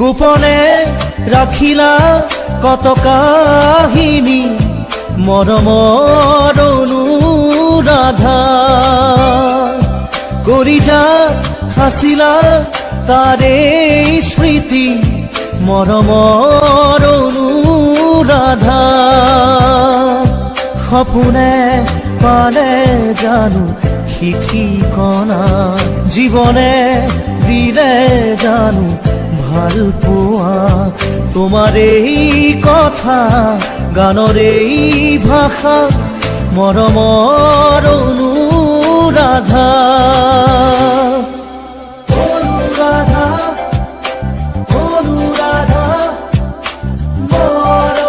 গোপনে রাখিলা কত কাহিনী মরমর অনুরাধা কলিজা হাসিলা তারে স্মৃতি মরমর অনুরাধা সপোনে পালে জানো ঠিকনা জীবনে দিলে জানো ভাল পোৱা তোমার এই কথা গানৰ এই ভাষা মৰমৰ অনুৰাধা অনুৰাধা অনুৰাধা মৰমৰ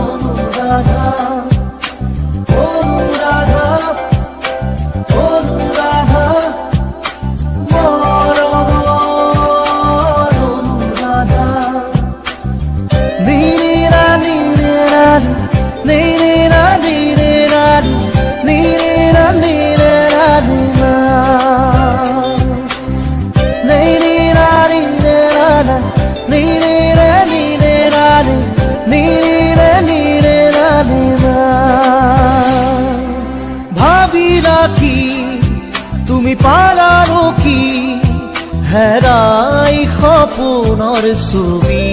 অনুৰাধা অনুৰাধা অনুৰাধা ভাবিলা কি তুমি পালানো কি হেরাই সপোনৰ ছবি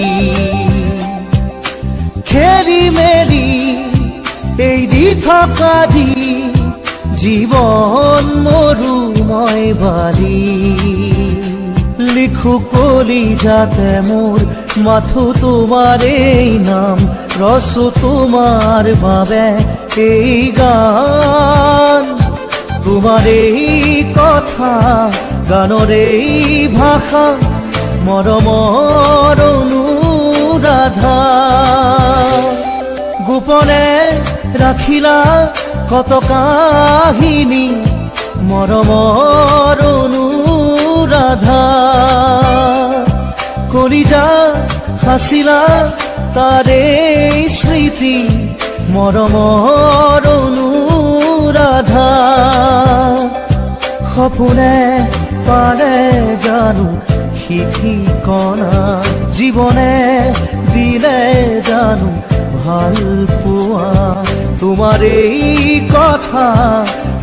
খেলি মেলি এই দি থকা জীবন মৰুময় বালি লিখো কলিজাতে মোৰ মাথো তোমাৰ এই নাম ৰচো তোমাৰ বাবে এই গান তোমাৰ এই কথা গানৰ এই ভাষা মৰমৰ অনুৰাধা গোপনে ৰাখিলা কত কাহিনী মৰমৰ অনুৰাধা কলিজা হাসিলা তারে স্মৃতি মৰমৰ অনুৰাধা সপোনে পালে জানো ঠিকনা জীবনে দিলে জানো ভাল পোৱা তোমাৰ এই কথা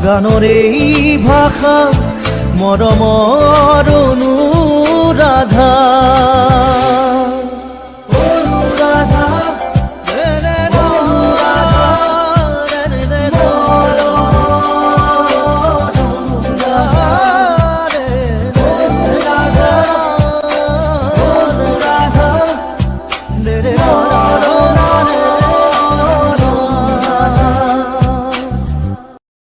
গানৰ এই ভাষা মৰমৰ অনুৰাধা